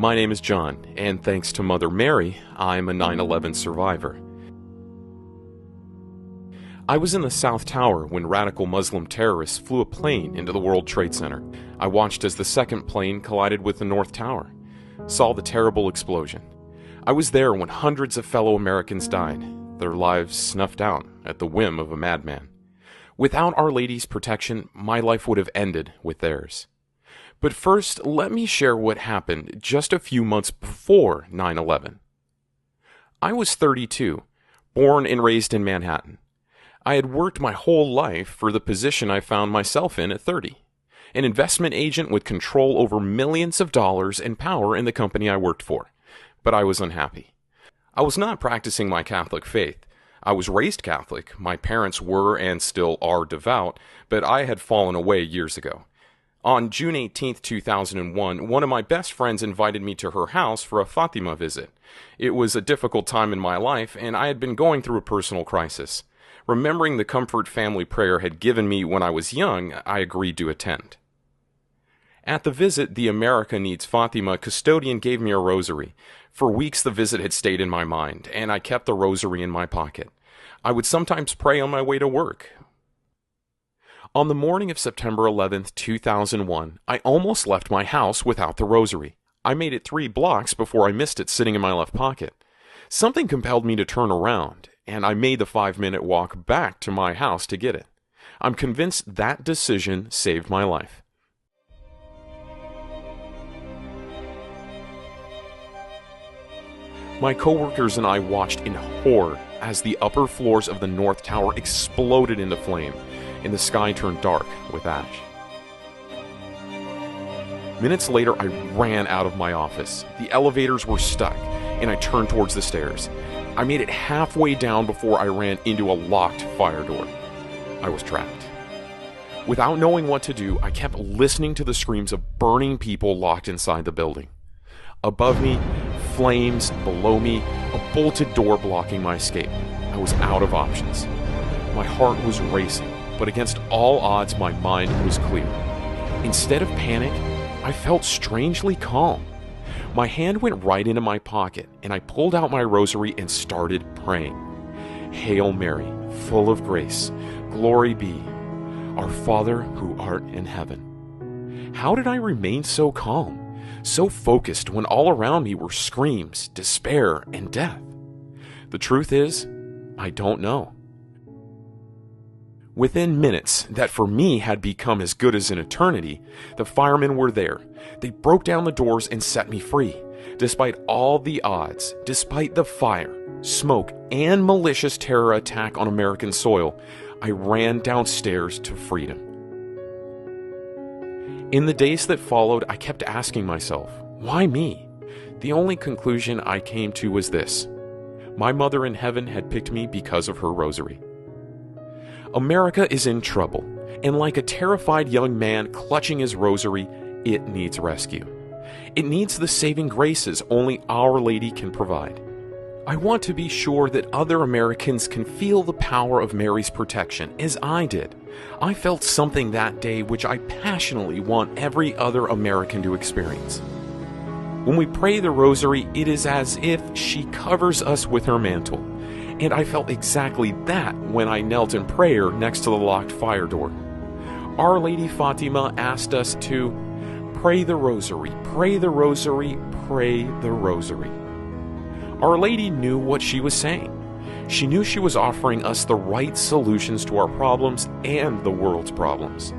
My name is John, and thanks to Mother Mary, I'm a 9/11 survivor. I was in the South Tower when radical Muslim terrorists flew a plane into the World Trade Center. I watched as the second plane collided with the North Tower, saw the terrible explosion. I was there when hundreds of fellow Americans died, their lives snuffed out at the whim of a madman. Without Our Lady's protection, my life would have ended with theirs. But first, let me share what happened just a few months before 9/11. I was 32, born and raised in Manhattan. I had worked my whole life for the position I found myself in at 30, an investment agent with control over millions of dollars and power in the company I worked for. But I was unhappy. I was not practicing my Catholic faith. I was raised Catholic. My parents were and still are devout, but I had fallen away years ago. On June 18th, 2001, one of my best friends invited me to her house for a Fatima visit. It was a difficult time in my life, and I had been going through a personal crisis. Remembering the comfort family prayer had given me when I was young, I agreed to attend. At the visit, the America Needs Fatima custodian gave me a rosary. For weeks the visit had stayed in my mind, and I kept the rosary in my pocket. I would sometimes pray on my way to work. On the morning of September 11th, 2001, I almost left my house without the rosary. I made it 3 blocks before I missed it sitting in my left pocket. Something compelled me to turn around, and I made the 5-minute walk back to my house to get it. I'm convinced that decision saved my life. My coworkers and I watched in horror as the upper floors of the North Tower exploded into flame, and the sky turned dark with ash. Minutes later, I ran out of my office. The elevators were stuck, and I turned towards the stairs. I made it halfway down before I ran into a locked fire door. I was trapped. Without knowing what to do, I kept listening to the screams of burning people locked inside the building. Above me, flames. Below me, a bolted door blocking my escape. I was out of options. My heart was racing, but against all odds, my mind was clear. Instead of panic, I felt strangely calm. My hand went right into my pocket, and I pulled out my rosary and started praying. Hail Mary, full of grace, glory be, our Father who art in heaven. How did I remain so calm, so focused when all around me were screams, despair, and death? The truth is, I don't know. Within minutes, that for me had become as good as an eternity, the firemen were there. They broke down the doors and set me free. Despite all the odds, despite the fire, smoke, and malicious terror attack on American soil, I ran downstairs to freedom. In the days that followed, I kept asking myself, why me? The only conclusion I came to was this: my mother in heaven had picked me because of her rosary. America is in trouble, and like a terrified young man clutching his rosary, it needs rescue. It needs the saving graces only Our Lady can provide. I want to be sure that other Americans can feel the power of Mary's protection, as I did. I felt something that day which I passionately want every other American to experience. When we pray the rosary, it is as if she covers us with her mantle. And I felt exactly that when I knelt in prayer next to the locked fire door. Our Lady Fatima asked us to pray the rosary, pray the rosary, pray the rosary. Our Lady knew what she was saying. She knew she was offering us the right solutions to our problems and the world's problems.